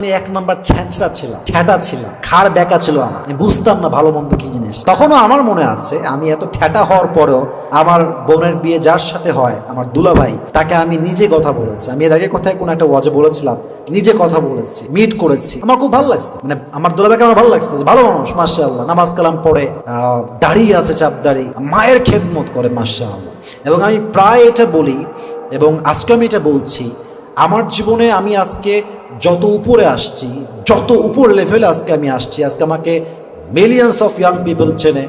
আমি এক নাম্বার ছ্যাঁচড়া ছিলাম, ঠ্যাটা ছিলাম, খাড় ব্যাকা ছিল আমার। আমি বুঝতাম না ভালো মন্দ কি জিনিস। তখনও আমার মনে আছে, আমি এত ঠ্যাটা হওয়ার পরেও আমার বোনের বিয়ে যার সাথে হয়, আমার দুলাভাই, তাকে আমি নিজে কথা বলেছি। আমি এর আগে কোথায় কোনো একটা ওয়াজে বলেছিলাম, নিজে কথা বলেছি, মিট করেছি। আমার খুব ভালো লাগছে, মানে আমার দুলাভাইকে আমার ভালো লাগছে, যে ভালো মানুষ, মাশাআল্লাহ, নামাজ কালাম পড়ে, দাঁড়িয়ে আছে, চাপ দাড়ি, মায়ের খেদমত করে, মাশাআল্লাহ। এবং আমি প্রায় এটা বলি, এবং আজকে আমি এটা বলছি, আমার জীবনে আমি আজকে যত উপরে আসছি, যত উপর লেভেলে আজকে আমি আসছি, আজকে আমাকে মিলিয়ন্স অফ ইয়াং পিপল চেনে,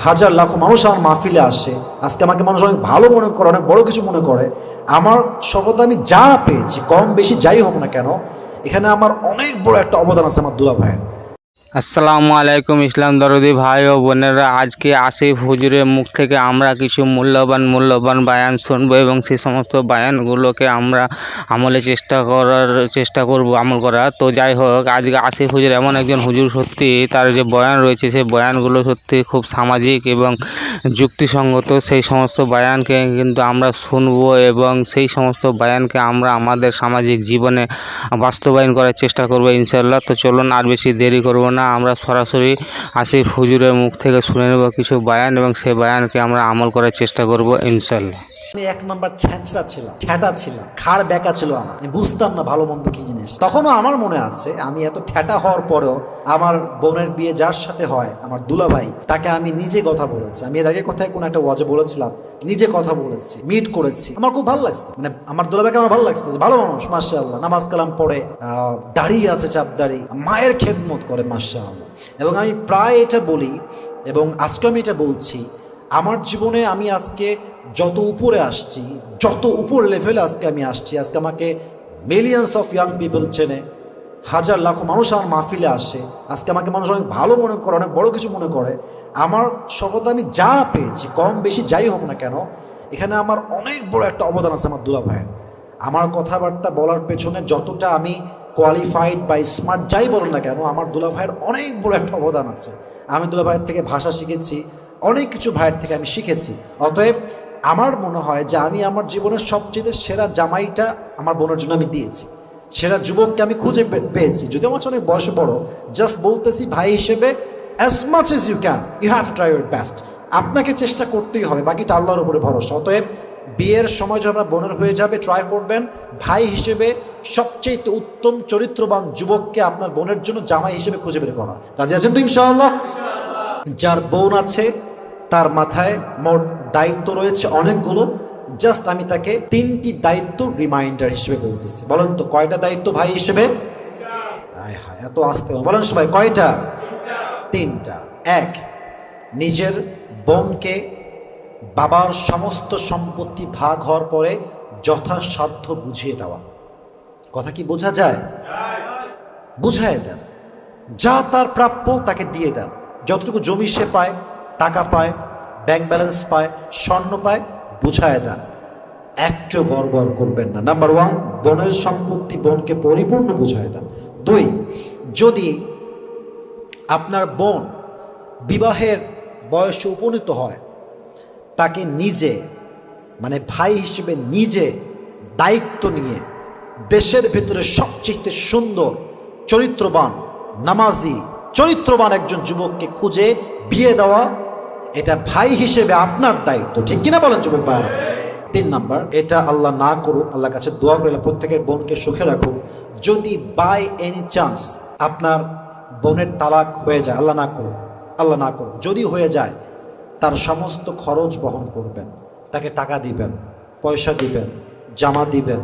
হাজার লাখো মানুষ আমার মাহফিলে আসে, আজকে আমাকে মানুষ অনেক ভালো মনে করে, অনেক বড় কিছু মনে করে। আমার সফলতা আমি যা পেয়েছি, কম বেশি যাই হোক না কেন, এখানে আমার অনেক বড় একটা অবদান আছে আমার দুলা ভাইয়ের। আসসালামু আলাইকুম ইসলাম দরদি ভাই ও বোনেরা, আজকে আসিফ হুজুরের মুখ থেকে আমরা কিছু মূল্যবান বায়ান শুনবো এবং সেই সমস্ত বায়ানগুলোকে আমরা চেষ্টা করব আমল করার। তো যাই হোক, আজকে আসিফ হুজুর এমন একজন হুজুর, সত্যি তার যে বয়ান রয়েছে সেই বয়ানগুলো সত্যি খুব সামাজিক এবং যুক্তিসঙ্গত। সেই সমস্ত বায়ানকে কিন্তু আমরা শুনবো এবং সেই সমস্ত বায়ানকে আমরা আমাদের সামাজিক জীবনে বাস্তবায়ন করার চেষ্টা করবো ইনশাল্লাহ। তো চলুন আর বেশি দেরি করব না, আমরা সরাসরি আসিফ হুজুরের মুখ থেকে শুনে নেব কিছু বায়ান এবং সেই বায়ানকে আমরা আমল করার চেষ্টা করব ইনশাল্লাহ। আমি এক নাম্বার ছ্যাঁচড়া ছিলাম, ঠ্যাটা ছিলাম, খাড় ব্যাকা ছিল আমার। আমি বুঝতাম না ভালো মন্দ কি জিনিস। তখনও আমার মনে আছে, আমি এত ঠ্যাটা হওয়ার পরেও আমার বোনের বিয়ে যার সাথে হয়, আমার দুলাভাই, তাকে আমি নিজে কথা বলেছি। আমি এর আগে কোথায় কোনো একটা ওয়াজে বলেছিলাম, নিজে কথা বলেছি, মিট করেছি। আমার খুব ভালো লাগছে, মানে আমার দুলাভাইকে আমার ভালো লাগছে, যে ভালো মানুষ, মাশাআল্লাহ, নামাজ কালাম পড়ে, দাঁড়িয়ে আছে, চাপ দাড়ি, মায়ের খেদমত করে, মাশাআল্লাহ। এবং আমি প্রায় এটা বলি, এবং আজকে আমি এটা বলছি, আমার জীবনে আমি আজকে যত উপরে আসছি, যত উপর লেভেলে আজকে আমি আসছি, আজকে আমাকে মিলিয়ন্স অফ ইয়াং পিপল চেনে, হাজার লাখো মানুষ আমার মাহফিলে আসে, আজকে আমাকে মানুষ অনেক ভালো মনে করে, অনেক বড় কিছু মনে করে। আমার সফলতা আমি যা পেয়েছি, কম বেশি যাই হোক না কেন, এখানে আমার অনেক বড় একটা অবদান আছে আমার দুলা ভাইয়ের। আমার কথাবার্তা বলার পেছনে যতটা আমি কোয়ালিফাইড বা স্মার্ট যাই বলো না কেন, আমার দুলা ভাইয়ের অনেক বড় একটা অবদান আছে। আমি দুলা ভাইয়ের থেকে ভাষা শিখেছি, অনেক কিছু ভাইয়ের থেকে আমি শিখেছি। অতএব আমার মনে হয় যে আমি আমার জীবনের সবচেয়ে সেরা জামাইটা আমার বোনের জন্য আমি দিয়েছি, সেরা যুবককে আমি খুঁজে পেয়েছি। যদি আমার অনেক বয়সে বড়, জাস্ট বলতেছি ভাই হিসেবে, as much as you can, you have try your best. আপনাকে চেষ্টা করতেই হবে, বাকিটা আল্লাহর উপরে ভরসা। অতএব বিয়ের সময় যখন আপনার বোনের হয়ে যাবে, ট্রাই করবেন ভাই হিসেবে সবচেয়ে উত্তম চরিত্রবান যুবককে আপনার বোনের জন্য জামাই হিসেবে খুঁজে বের করা। রাজি আছেন তো ইনশাআল্লাহ? যার বোন আছে তার মাথায় মোট দায়িত্ব রয়েছে অনেকগুলো, জাস্ট আমি তাকে 3টি দায়িত্ব রিমাইন্ডার হিসেবে বলতেছি। বলেন তো কয়টা দায়িত্ব ভাই হিসেবে? হায় হায়, এত আসতে বলেন সবাই, কয়টা? 3টা। 1, নিজের বোনকে বাবার সমস্ত সম্পত্তি ভাগ হওয়ার পরে যথাসাধ্য বুঝিয়ে দেওয়া। কথা কি বোঝা যায়? বুঝায় দেন, যা তার প্রাপ্য তাকে দিয়ে দেন। যতটুকু জমি সে পায়, টাকা পায়, ব্যাংক ব্যালেন্স পায়, স্বর্ণ পায়, বুঝায় দেন। একটু গড়বড় করবেন না। নাম্বার 1, বোনের সম্পত্তি বোনকে পরিপূর্ণ বুঝায় দেন। 2, যদি আপনার বোন বিবাহের বয়সে উপনীত হয়, তাকে নিজে, মানে ভাই হিসেবে নিজে দায়িত্ব নিয়ে দেশের ভেতরে সবচেয়ে সুন্দর, চরিত্রবান, নামাজি, চরিত্রবান একজন যুবককে খুঁজে বিয়ে দেওয়া, এটা ভাই হিসেবে আপনার দায়িত্ব। ঠিক কিনা বলেন যুবক ভাইরা? 3 নাম্বার, এটা আল্লাহ না করুক, আল্লাহর কাছে দোয়া করে প্রত্যেকের বোনকে সুখে রাখুক, যদি বাই এনি চান্স আপনার বোনের তালাক হয়ে যায়, আল্লাহ না করুক, আল্লাহ না করুক, যদি হয়ে যায়, তার সমস্ত খরচ বহন করবেন, তাকে টাকা দিবেন, পয়সা দিবেন, জামা দিবেন,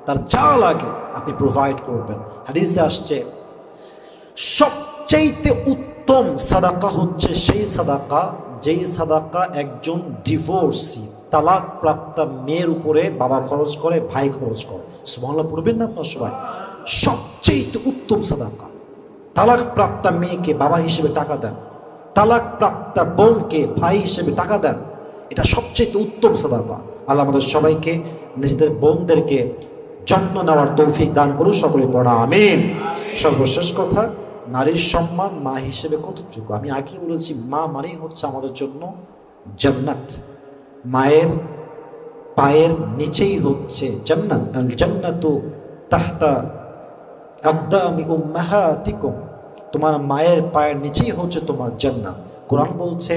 তার যা লাগে আপনি প্রোভাইড করবেন। হাদিসে আসছে, সবচেয়ে উত্তম সাদাকা হচ্ছে সেই সাদাকা, যেই সাদাকা একজন ডিভোর্সি, তালাক প্রাপ্তা মেয়ের উপরে বাবা খরচ করে, ভাই খরচ করে। সুবহানাল্লাহ পড়বেন না আপনার সবাই? সবচেয়ে উত্তম সাদাকা। তালাক প্রাপ্তা মেয়েকে বাবা হিসেবে টাকা দেন, তালাক প্রাপ্তা বোনকে ভাই হিসেবে টাকা দেন, এটা সবচেয়ে উত্তম সাদাকা। আল্লাহ আমাদের সবাইকে নিজেদের বোনদেরকে যত্ন নেওয়ার তৌফিক দান করুন, সকলে পড়া আমিন। সর্বশেষ কথা, নারীর সম্মান মা হিসেবে কতটুকু? আমি আগে বলেছি, মা মানেই হচ্ছে আমাদের জন্য জান্নাত। মায়ের পায়ের নিচেই হচ্ছে জান্নাত। আল জান্নাতু তাহতা আকদামি উম্মাহাতিকুম, তোমার মায়ের পায়ের নিচেই হচ্ছে তোমার জান্নাত। কোরআন বলছে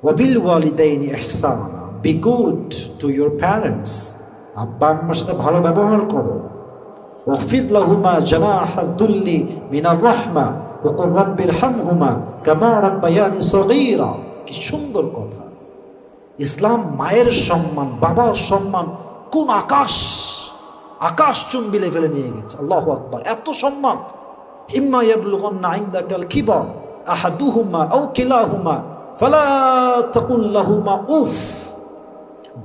ওয়াবিল ওয়ালিদাইনি ইহসানা, be good to your parents, আব্বা আম্মার সাথে ভালো ব্যবহার করো। ওয়াফিদ লাহুমা জানাহাল দুল্লি মিনার রাহমা ওয়াকুর রাব্বিরহামহুমা কামা রাব্বায়ানি সগীরা। কি সুন্দর কথা! ইসলাম মায়ের সম্মান, বাবার সম্মান কোন আকাশ চুম্বিলে ফেলে নিয়ে গেছে। আল্লাহু আকবার! এত সম্মান। ইম্মা ইয়াবলুগান্না ইনদাকাল কিবার আহাদুহুমা আও কিলাহুমা ফালা তাকুল লাহুমা উফ।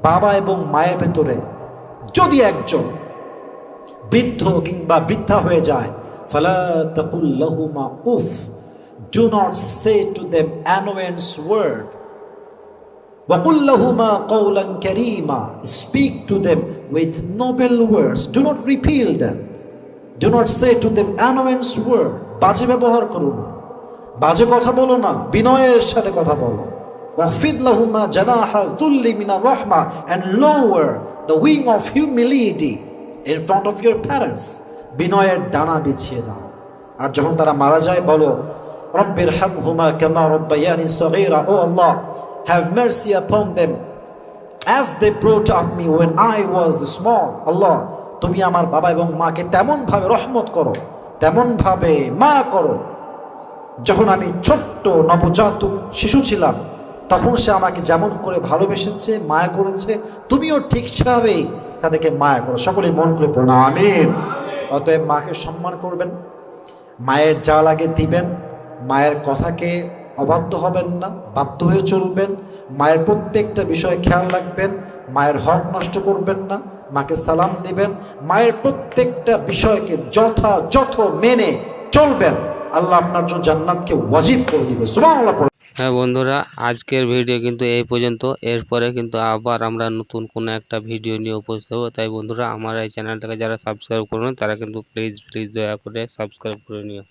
বাবা এবং মায়ের ভেতরে যদি একজন বৃদ্ধ কিংবা বৃদ্ধা হয়ে যায়, ফালা তাকুল লাহুমা উফ, do not say to them annoyance word. وَقُلْ لَهُمَا قَوْلًا كَرِيمًا, speak to them with noble words, do not repel them, do not say to them annoyance word, বাজে ব্যবহার করো না, বাজে কথা বলো না, বিনয়ের সাথে কথা বলো। وَخْفِضْ لَهُمَا جَنَاحَ الذُّلِّ مِنَ الرَّحْمَةِ, and lower the wing of humility in front of your parents, বিনয়ের ডানা বিছিয়ে দাও। আর যখন তারা মারা যায় বলো রব্বিরহামহুমা কামা রাব্বায়ানি সগীরা, ও আল্লাহ, have mercy upon them as they brought up me when I was small. আল্লাহ, তুমি আমার বাবা এবং মাকে তেমন ভাবে রহমত করো, তেমন ভাবে মা করো, যখন আমি ছোট্ট নবজাতক শিশু ছিলাম তখন সে আমাকে যেমন করে ভালোবেসেছে, মায়া করেছে, তুমিও ঠিক সেভাবেই তাদেরকে মায়া করো। সকলে মন করে পড়ো আমিন। অতএব মাকে সম্মান করবেন, মায়ের যা লাগে দিবেন, মায়ের কথাকে অবাধ্য হবেন না, বাধ্য হয়ে চলবেন, মায়ের প্রত্যেকটা বিষয়ে খেয়াল রাখবেন, মায়ের হক নষ্ট করবেন না, মাকে সালাম দিবেন, মায়ের প্রত্যেকটা বিষয়কে যথাযথ মেনে চলবেন। আল্লাহ আপনার জন্য জান্নাতকে ওয়াজিব করে দিবে। সুবহানাল্লাহ। হ্যাঁ বন্ধুরা, আজকের ভিডিও কিন্তু এই পর্যন্ত। এরপরে কিন্তু আবার আমরা নতুন কোনো একটা ভিডিও নিয়ে উপস্থিত হবো। তাই বন্ধুরা, আমার এই চ্যানেলটাকে যারা সাবস্ক্রাইব করবেন তারা কিন্তু প্লিজ দয়া করে সাবস্ক্রাইব করে নিও।